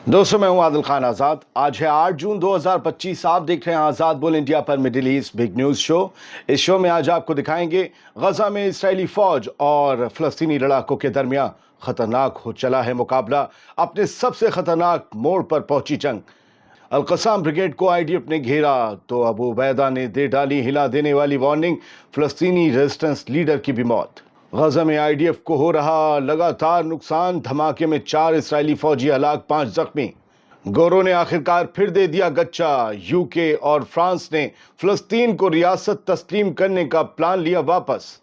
दोस्तों, मैं हूं आदिल खान आज़ाद। आज है 8 जून 2025। आप देख रहे हैं आज़ाद बोल इंडिया पर middle east big news show. इस शो में आज आपको दिखाएंगे गजा में इस्राएली फौज और फ़लस्तीनी लड़ाकों के दरमियान खतरनाक हो चला है मुकाबला। अपने सबसे खतरनाक मोड़ पर पहुंची जंग। अल-कस्साम ब्रिगेड को आईडीएफ ने घेरा तो अबू उबैदा ने दे डाली हिला देने वाली वार्निंग। फ़लस्तीनी रेजिस्टेंस लीडर की भी मौत। गजा में आईडीएफ को हो रहा लगातार नुकसान। धमाके में 4 इस्राएली फौजी हलाक, 5 जख्मी। गोरों ने आखिरकार फिर दे दिया गच्चा। यूके और फ्रांस ने फ़लस्तीन को रियासत तस्लीम करने का प्लान लिया वापस।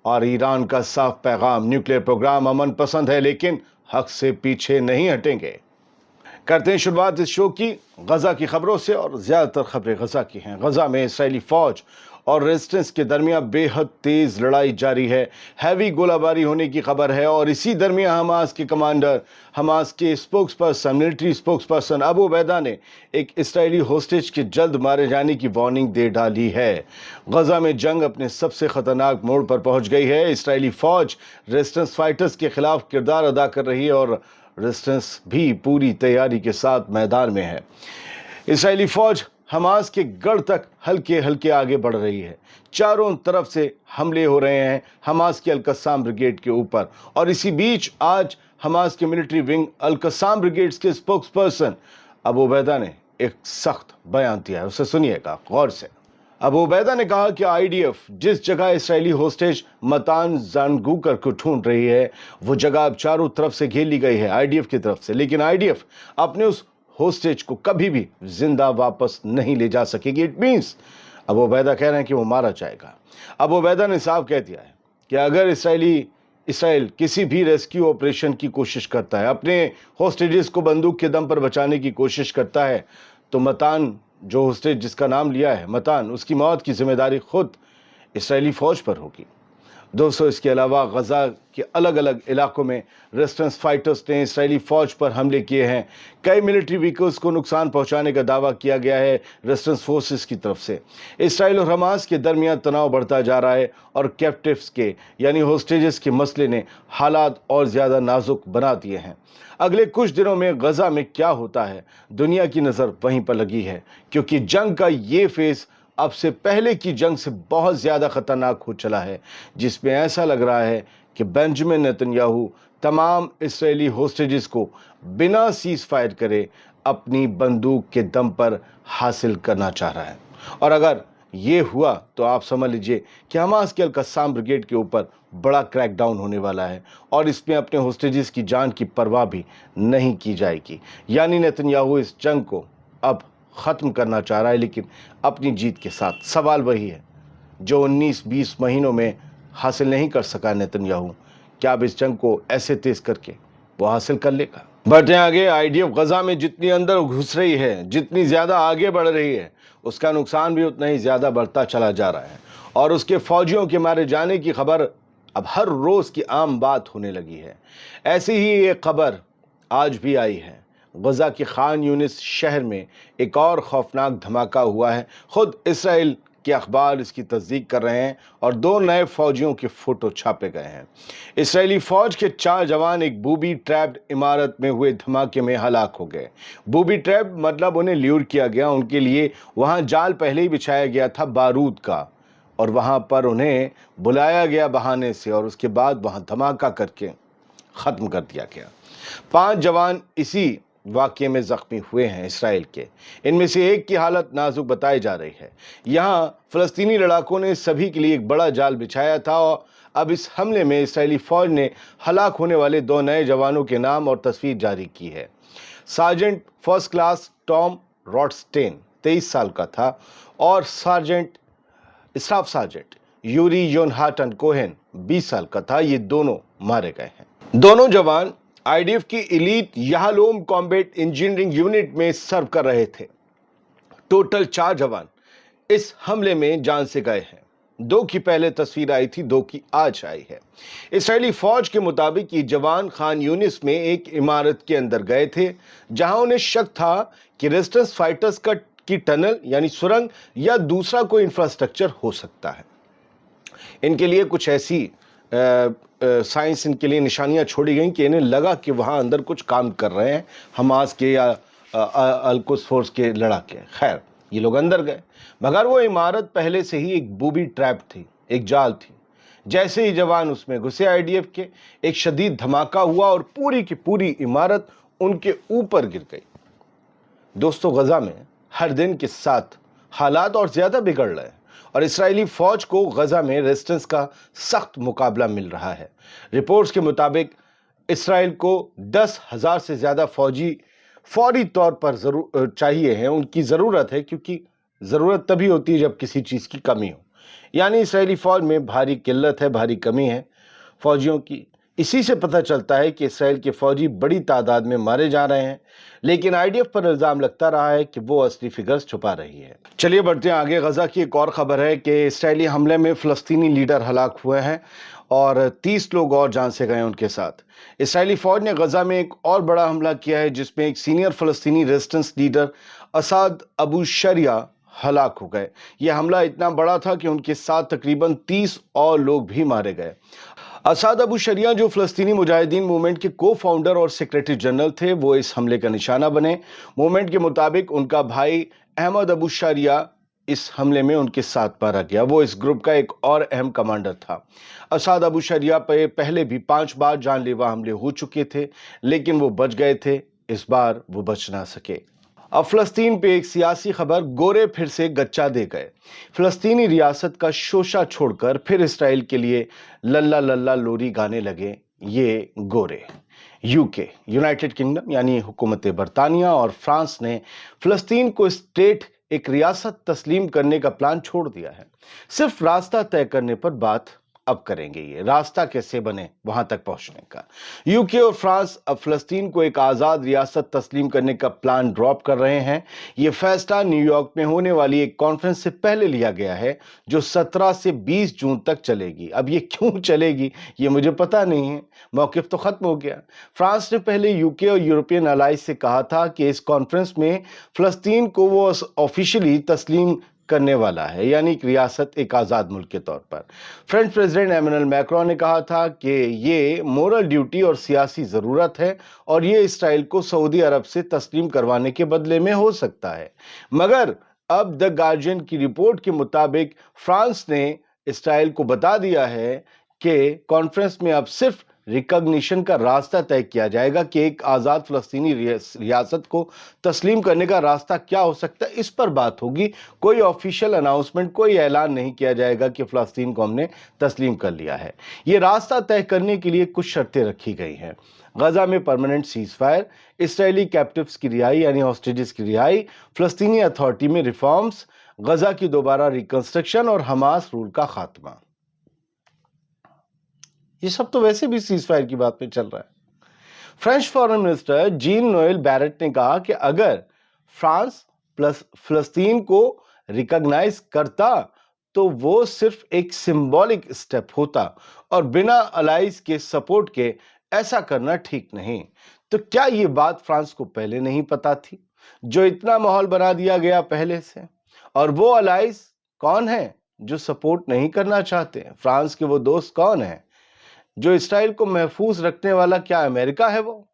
और ईरान का साफ पैगाम, न्यूक्लियर प्रोग्राम अमन पसंद है लेकिन हक से पीछे नहीं हटेंगे। करते हैं शुरुआत इस शो की गजा की खबरों से, और ज़्यादातर खबरें गजा की हैं। गजा में इस्राएली फौज और रेजिस्टेंस के दरमियान बेहद तेज लड़ाई जारी है। हैवी गोलाबारी होने की खबर है। और इसी दरमियान हमास के कमांडर, हमास के spokesperson, military spokesperson Abu Ubaida ने एक इस्राएली होस्टेज के जल्द मारे जाने की वार्निंग दे डाली है। गजा में जंग अपने सबसे खतरनाक मोड़ पर पहुंच गई है। इस्राएली फौज रेजिस्टेंस फाइटर्स के खिलाफ किरदार अदा कर रही है और रेजिस्टेंस भी पूरी तैयारी के साथ मैदान में है। इस्राएली फौज हमास के गढ़ तक हल्के हल्के आगे बढ़ रही है। चारों तरफ से हमले हो रहे हैं हमास के अल-कस्साम ब्रिगेड के ऊपर। और इसी बीच आज हमास के मिलिट्री विंग अल-कस्साम ब्रिगेड्स के स्पोक्सपर्सन अबू उबैदा ने एक सख्त बयान दिया है। उसे सुनिएगा गौर से। अबू उबैदा ने कहा कि आईडीएफ जिस जगह इस्राएली होस्टेज मतान जानगूकर को ढूंढ रही है, वो जगह अब चारों तरफ से घेर ली गई है आईडीएफ की तरफ से। लेकिन आईडीएफ अपने उस होस्टेज को कभी भी जिंदा वापस नहीं ले जा सकेगी। इट मीन्स अबू उबैदा कह रहे हैं कि वो मारा जाएगा। अबू उबैदा ने साफ कह दिया है कि अगर इसराइल किसी भी रेस्क्यू ऑपरेशन की कोशिश करता है, अपने होस्टेजेस को बंदूक के दम पर बचाने की कोशिश करता है, तो मतान, जो होस्टेज जिसका नाम लिया है मतान, उसकी मौत की जिम्मेदारी खुद इस्राएली फौज पर होगी। दोस्तों, इसके अलावा गजा के अलग अलग इलाकों में रेजिस्टेंस फाइटर्स ने इस्राएली फौज पर हमले किए हैं। कई मिलिट्री व्हीकल्स को नुकसान पहुंचाने का दावा किया गया है रेजिस्टेंस फोर्सेस की तरफ से। इसराइल और हमास के दरमियान तनाव बढ़ता जा रहा है और कैप्टिव्स के यानी होस्टेजेस के मसले ने हालात और ज़्यादा नाजुक बना दिए हैं। अगले कुछ दिनों में गजा में क्या होता है, दुनिया की नज़र वहीं पर लगी है, क्योंकि जंग का ये फेज़ अब से पहले की जंग से बहुत ज़्यादा ख़तरनाक हो चला है, जिसमें ऐसा लग रहा है कि बेंजामिन नेतन्याहू तमाम इस्राएली होस्टेजेस को बिना सीज़ फायर करे अपनी बंदूक के दम पर हासिल करना चाह रहा है। और अगर ये हुआ तो आप समझ लीजिए कि हमास के अल-कस्साम ब्रिगेड के ऊपर बड़ा क्रैकडाउन होने वाला है और इसमें अपने होस्टेजेस की जान की परवाह भी नहीं की जाएगी। यानी नेतन्याहू इस जंग को अब ख़त्म करना चाह रहा है, लेकिन अपनी जीत के साथ। सवाल वही है जो 19-20 महीनों में हासिल नहीं कर सका नेतन्याहू, क्या अब इस जंग को ऐसे तेज़ करके वो हासिल कर लेगा? बढ़ते आगे। आईडीएफ गजा में जितनी अंदर घुस रही है, जितनी ज़्यादा आगे बढ़ रही है, उसका नुकसान भी उतना ही ज़्यादा बढ़ता चला जा रहा है। और उसके फौजियों के मारे जाने की खबर अब हर रोज़ की आम बात होने लगी है। ऐसी ही एक खबर आज भी आई है। गजा के खान यूनिस शहर में एक और खौफनाक धमाका हुआ है। खुद इसराइल के अखबार इसकी तस्दीक कर रहे हैं और 2 नए फौजियों के फोटो छापे गए हैं। इस्राएली फौज के 4 जवान एक बूबी ट्रैप्ड इमारत में हुए धमाके में हलाक हो गए। बूबी ट्रैप मतलब उन्हें ल्यूर किया गया, उनके लिए वहां जाल पहले ही बिछाया गया था बारूद का, और वहां पर उन्हें बुलाया गया बहाने से और उसके बाद वहां धमाका करके ख़त्म कर दिया गया। 5 जवान इसी वाक़ये में ज़ख्मी हुए हैं इसराइल के। इनमें से एक की हालत नाजुक बताई जा रही है। यहाँ फ़लस्तीनी लड़ाकों ने सभी के लिए एक बड़ा जाल बिछाया था और अब इस हमले में इस्राएली फ़ौज ने हलाक होने वाले 2 नए जवानों के नाम और तस्वीर जारी की है। सार्जेंट फर्स्ट क्लास टॉम रॉडस्टेन 23 साल का था और स्टाफ सार्जेंट यूरी योनहाटन कोहेन 20 साल का था। ये दोनों मारे गए हैं। दोनों जवान आईडीएफ की एलीट याहलोम कॉम्बैट इंजीनियरिंग यूनिट में सर्व कर रहे थे। टोटल 4 जवान इस हमले में जान से गए हैं। 2 की पहले तस्वीर आई थी, 2 की आज आई है। इस्राएली फौज के मुताबिक ये जवान खान यूनिस में एक इमारत के अंदर गए थे, जहां उन्हें शक था कि रेजिस्टेंस फाइटर्स की टनल यानी सुरंग या दूसरा कोई इंफ्रास्ट्रक्चर हो सकता है। इनके लिए कुछ ऐसी साइंस इनके लिए निशानियां छोड़ी गई कि इन्हें लगा कि वहाँ अंदर कुछ काम कर रहे हैं हमास के या अल-कुद्स फोर्स के लड़ाके। खैर, ये लोग अंदर गए, मगर वो इमारत पहले से ही एक बूबी ट्रैप थी, एक जाल थी। जैसे ही जवान उसमें घुसे आईडीएफ के, एक शदीद धमाका हुआ और पूरी की पूरी इमारत उनके ऊपर गिर गई। दोस्तों, गजा में हर दिन के साथ हालात और ज्यादा बिगड़ रहे हैं और इस्राएली फौज को गजा में रेजिस्टेंस का सख्त मुकाबला मिल रहा है। रिपोर्ट्स के मुताबिक इसराइल को 10,000 से ज्यादा फौजी फौरी तौर पर चाहिए हैं, उनकी जरूरत है, क्योंकि जरूरत तभी होती है जब किसी चीज की कमी हो। यानी इस्राएली फौज में भारी किल्लत है, भारी कमी है फौजियों की। इसी से पता चलता है कि इसराइल के फौजी बड़ी तादाद में मारे जा रहे हैं, लेकिन आईडीएफ पर इल्जाम लगता रहा है कि वो असली फिगर्स छुपा रही है। चलिए बढ़ते हैं आगे। गजा की एक और खबर है कि इस्राएली हमले में फलस्तीनी लीडर हलाक हुए हैं और 30 लोग और जान से गए उनके साथ। इस्राएली फौज ने गजा में एक और बड़ा हमला किया है, जिसमें एक सीनियर फलस्तीनी resistance leader Asad Abu Shariya हलाक हो गए। यह हमला इतना बड़ा था कि उनके साथ तकरीबन 30 और लोग भी मारे गए। असाद अबू शरिया, जो फलस्तीनी मुजाहिदीन मूवमेंट के को फाउंडर और सेक्रेटरी जनरल थे, वो इस हमले का निशाना बने। मूवमेंट के मुताबिक उनका भाई अहमद अबू शरिया इस हमले में उनके साथ मारा गया। वो इस ग्रुप का एक और अहम कमांडर था। असाद अबू शरिया पे पहले भी 5 बार जानलेवा हमले हो चुके थे, लेकिन वो बच गए थे। इस बार वो बच ना सके। अब फलस्तीन पे एक सियासी खबर, गोरे फिर से गच्चा दे गए। फलस्तीनी रियासत का शोशा छोड़कर फिर इसराइल के लिए लल्ला लल्ला लोरी गाने लगे ये गोरे। यूके, यूनाइटेड किंगडम यानी हुकूमत बरतानिया और फ्रांस ने फलस्तीन को स्टेट, एक रियासत तस्लीम करने का प्लान छोड़ दिया है। सिर्फ रास्ता तय करने पर बात अब करेंगे। ये रास्ता कैसे बने वहां तक पहुंचने का। यूके और फ्रांस अब फलस्तीन को एक आजाद रियासत तस्लीम करने का प्लान ड्रॉप कर रहे हैं। यह फैसला न्यूयॉर्क में होने वाली एक कॉन्फ्रेंस से पहले लिया गया है, जो 17 से 20 जून तक चलेगी। अब ये क्यों चलेगी ये मुझे पता नहीं है, मौकिफ तो खत्म हो गया। फ्रांस ने पहले यूके और यूरोपियन अलाइज से कहा था कि इस कॉन्फ्रेंस में फलस्तीन को वो ऑफिशियली तस्लीम करने वाला है, यानी एक रियासत, एक आजाद मुल्क के तौर पर। फ्रेंच प्रेसिडेंट एमेनुअल मैक्रोन ने कहा था कि ये मोरल ड्यूटी और सियासी जरूरत है और ये इसराइल को सऊदी अरब से तस्लीम करवाने के बदले में हो सकता है। मगर अब द गार्जियन की रिपोर्ट के मुताबिक फ्रांस ने इसराइल को बता दिया है कि कॉन्फ्रेंस में अब सिर्फ रिकॉग्निशन का रास्ता तय किया जाएगा कि एक आजाद फलस्तीनी रियासत को तस्लीम करने का रास्ता क्या हो सकता है, इस पर बात होगी। कोई ऑफिशियल अनाउंसमेंट, कोई ऐलान नहीं किया जाएगा कि फलस्तीन को हमने तस्लीम कर लिया है। ये रास्ता तय करने के लिए कुछ शर्तें रखी गई हैं। गजा में permanent cease fire, Israeli captives की रिहाई यानी हॉस्टेजेस की रिहाई, फलस्तीनी अथॉरिटी में रिफॉर्म्स, गजा की दोबारा रिकंस्ट्रक्शन और हमास रूल का खात्मा। ये सब तो वैसे भी सीज फायर की बात पे चल रहा है। French foreign minister Jean Noel Barrot ने कहा कि अगर फ्रांस प्लस फलस्तीन को रिकॉग्नाइज करता तो वो सिर्फ एक सिंबॉलिक स्टेप होता और बिना अलाइज के सपोर्ट के ऐसा करना ठीक नहीं। तो क्या ये बात फ्रांस को पहले नहीं पता थी, जो इतना माहौल बना दिया गया पहले से? और वो अलाइज कौन है जो सपोर्ट नहीं करना चाहते? फ्रांस के वो दोस्त कौन है जो इसराइल को महफूज रखने वाला? क्या अमेरिका है वो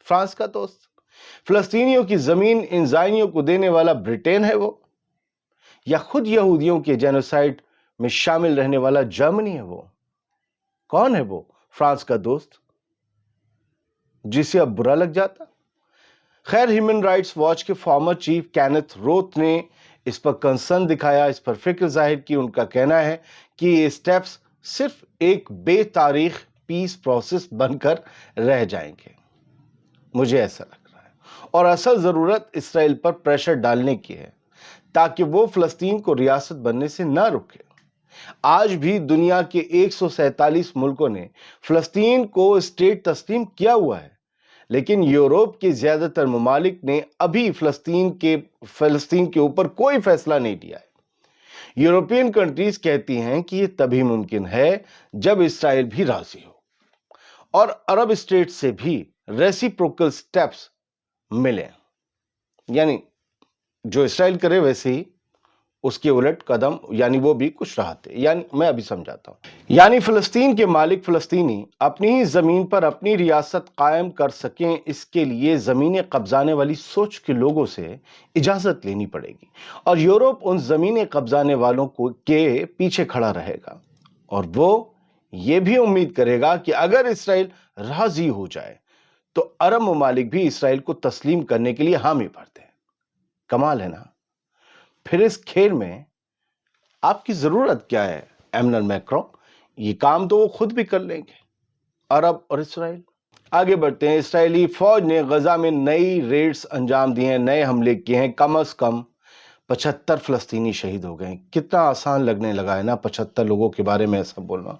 फ्रांस का दोस्त? फलस्तीनियों की जमीन इन जायनियों को देने वाला ब्रिटेन है वो? या खुद यहूदियों के जेनोसाइड में शामिल रहने वाला जर्मनी है वो? कौन है वो फ्रांस का दोस्त जिसे अब बुरा लग जाता? खैर, ह्यूमन राइट्स वॉच के फॉर्मर चीफ केनेथ रोथ ने इस पर कंसर्न दिखाया, इस पर फिक्र जाहिर की। उनका कहना है कि ये स्टेप्स सिर्फ एक बेतारीख पीस प्रोसेस बनकर रह जाएंगे। मुझे ऐसा लग रहा है और असल जरूरत इसराइल पर प्रेशर डालने की है ताकि वो फलस्तीन को रियासत बनने से ना रुके। आज भी दुनिया के 147 मुल्कों ने फलस्तीन को स्टेट तस्लीम किया हुआ है, लेकिन यूरोप के ज्यादातर ममालिक ने अभी फलस्तीन के ऊपर कोई फैसला नहीं लिया है। यूरोपियन कंट्रीज कहती हैं कि यह तभी मुमकिन है जब इसराइल भी राजी हो और अरब स्टेट से भी रेसिप्रोकल स्टेप्स मिले, यानी जो इसराइल करे वैसे ही اس کے الٹ قدم یعنی وہ بھی کچھ رہا تھے، یعنی میں ابھی سمجھاتا ہوں، یعنی فلسطین کے مالک فلسطینی اپنی ہی زمین پر اپنی ریاست قائم کر سکیں، اس کے لیے زمینیں قبضانے والی سوچ کے لوگوں سے اجازت لینی پڑے گی، اور یورپ ان زمینیں قبضانے والوں کے پیچھے کھڑا رہے گا، اور وہ یہ بھی امید کرے گا کہ اگر اسرائیل راضی ہو جائے تو عرب ممالک بھی اسرائیل کو تسلیم کرنے کے لیے حامی بھر دیں۔ کمال ہے نا؟ پھر اس کھیل میں آپ کی ضرورت کیا ہے ایمنل میکرون؟ یہ کام تو وہ خود بھی کر لیں گے، عرب اور اسرائیل۔ آگے بڑھتے ہیں۔ اسرائیلی فوج نے غزہ میں نئی ریڈز انجام دی ہیں، نئے حملے کیے ہیں، کم از کم 75 فلسطینی شہید ہو گئے ہیں۔ کتنا آسان لگنے لگا ہے نا 75 لوگوں کے بارے میں ایسا بولنا۔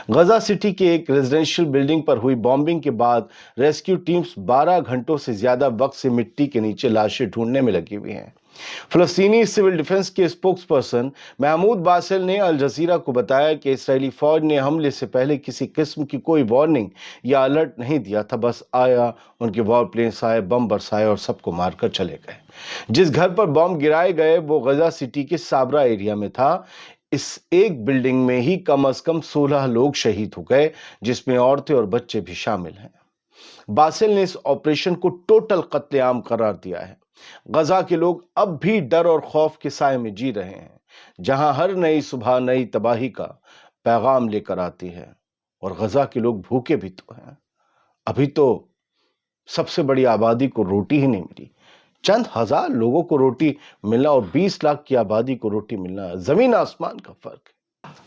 غزہ سٹی کے ایک ریزیڈنشیل بلڈنگ پر ہوئی بامبنگ کے بعد ریسکیو ٹیمز 12 گھنٹوں سے زیادہ وقت سے مٹی کے نیچے لاشیں ڈھونڈنے میں لگی ہوئی ہیں۔ فلسطینی سول ڈیفنس کے اسپوکس پرسن محمود باسل نے الجزیرہ کو بتایا کہ اسرائیلی فوج نے حملے سے پہلے کسی قسم کی کوئی وارننگ یا الرٹ نہیں دیا تھا، بس آیا، ان کے وار پلینز آئے، بم برسائے اور سب کو مار کر چلے گئے۔ جس گھر پر بم گرائے گئے وہ غزہ سٹی کے صابرا ایریا میں تھا۔ اس ایک بلڈنگ میں ہی کم از کم 16 لوگ شہید ہو گئے، جس میں عورتیں اور بچے بھی شامل ہیں۔ باسل نے اس آپریشن کو ٹوٹل قتل عام قرار دیا ہے۔ غزہ کے لوگ اب بھی ڈر اور خوف کے سائے میں جی رہے ہیں، جہاں ہر نئی صبح نئی تباہی کا پیغام لے کر آتی ہے، اور غزہ کے لوگ بھوکے بھی تو ہیں۔ ابھی تو سب سے بڑی آبادی کو روٹی ہی نہیں ملی، چند ہزار لوگوں کو روٹی ملنا اور 20 لاکھ کی آبادی کو روٹی ملنا، زمین آسمان کا فرق ہے۔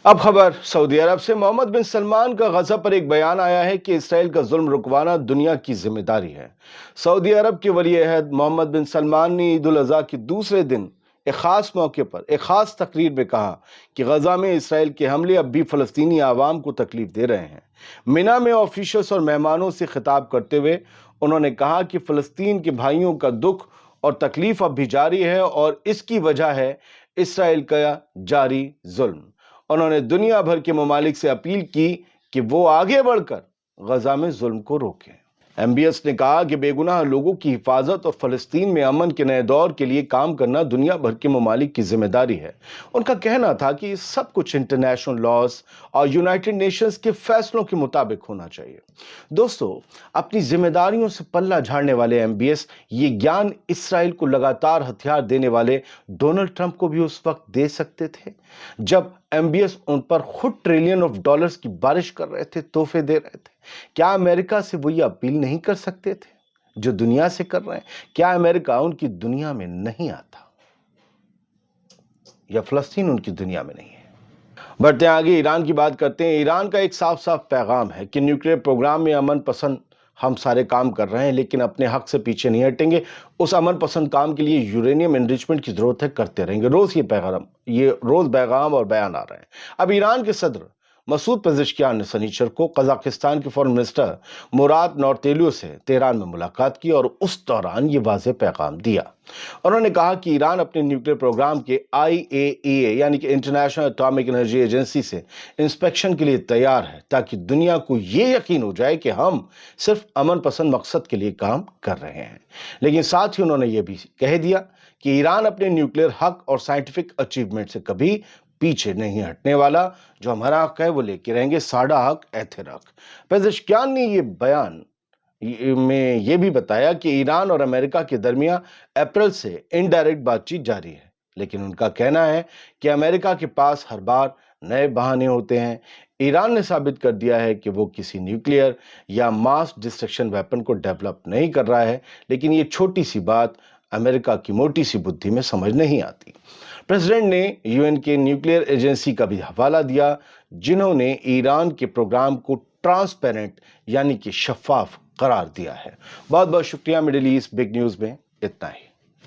اب خبر سعودی عرب سے۔ محمد بن سلمان کا غزہ پر ایک بیان آیا ہے کہ اسرائیل کا ظلم رکوانا دنیا کی ذمہ داری ہے۔ سعودی عرب کے ولی عہد محمد بن سلمان نے عید الاضحیٰ کے دوسرے دن ایک خاص موقع پر ایک خاص تقریر میں کہا کہ غزہ میں اسرائیل کے حملے اب بھی فلسطینی عوام کو تکلیف دے رہے ہیں۔ مینا میں آفیشلز اور مہمانوں سے خطاب کرتے ہوئے انہوں نے کہا کہ فلسطین کے بھائیوں کا دکھ اور تکلیف اب بھی جاری ہے، اور اس کی وجہ ہے اسرائیل کا جاری ظلم۔ انہوں نے دنیا بھر کے ممالک سے اپیل کی کہ وہ آگے بڑھ کر غزہ میں ظلم کو روکیں۔ ایم بی ایس نے کہا کہ بے گناہ لوگوں کی حفاظت اور فلسطین میں امن کے نئے دور کے لیے کام کرنا دنیا بھر کے ممالک کی ذمہ داری ہے۔ ان کا کہنا تھا کہ یہ سب کچھ انٹرنیشنل لاز اور یونائٹڈ نیشنز کے فیصلوں کے مطابق ہونا چاہیے۔ دوستو، اپنی ذمہ داریوں سے پلہ جھاڑنے والے ایم بی ایس یہ گیان اسرائیل کو لگاتار ہتھیار دینے والے ڈونلڈ ٹرمپ کو بھی اس وقت دے سکتے تھے جب ایم بی ایس ان پر خود ٹریلین آف ڈالرز کی بارش کر رہے تھے، تحفے دے رہے تھے۔ کیا امریکہ سے وہ یہ اپیل نہیں کر سکتے تھے جو دنیا سے کر رہے ہیں؟ کیا امریکہ ان کی دنیا میں نہیں آتا، یا فلسطین ان کی دنیا میں نہیں ہے؟ بڑھتے ہیں آگے، ایران کی بات کرتے ہیں۔ ایران کا ایک صاف صاف پیغام ہے کہ نیوکلیئر پروگرام میں امن پسند ہم سارے کام کر رہے ہیں، لیکن اپنے حق سے پیچھے نہیں ہٹیں گے۔ اس امن پسند کام کے لیے یورینیم انریچمنٹ کی ضرورت ہے، کرتے رہیں گے۔ روز یہ پیغام اور بیان آ رہے ہیں۔ اب ایران کے صدر مسعود پزشکیان نے سنیچر کو قزاقستان کے فارن منسٹر مراد نورتیلو سے تہران میں ملاقات کی اور اس دوران یہ واضح پیغام دیا۔ انہوں نے کہا کہ ایران اپنے نیوکلیئر پروگرام کے IAEA یعنی کہ انٹرنیشنل اٹامک انرجی ایجنسی سے انسپیکشن کے لیے تیار ہے، تاکہ دنیا کو یہ یقین ہو جائے کہ ہم صرف امن پسند مقصد کے لیے کام کر رہے ہیں۔ لیکن ساتھ ہی انہوں نے یہ بھی کہہ دیا کہ ایران اپنے نیوکلیئر حق اور سائنٹیفک اچیومنٹ سے کبھی پیچھے نہیں ہٹنے والا، جو ہمارا حق ہے وہ لے کے رہیں گے، ساڈا حق ایتھر حق۔ پزشکیان نے یہ بیان میں یہ بھی بتایا کہ ایران اور امریکہ کے درمیان اپریل سے انڈائریکٹ بات چیت جاری ہے، لیکن ان کا کہنا ہے کہ امریکہ کے پاس ہر بار نئے بہانے ہوتے ہیں۔ ایران نے ثابت کر دیا ہے کہ وہ کسی نیوکلیئر یا ماس ڈسٹرکشن ویپن کو ڈیولپ نہیں کر رہا ہے، لیکن یہ چھوٹی سی بات امریکہ کی موٹی سی بدھی میں سمجھ نہیں آتی۔ پریزیڈنٹ نے UN کے نیوکلیئر ایجنسی کا بھی حوالہ دیا، جنہوں نے ایران کے پروگرام کو ٹرانسپیرنٹ یعنی کہ شفاف قرار دیا ہے۔ بہت بہت شکریہ۔ مڈل ایسٹ بگ نیوز میں اتنا ہی۔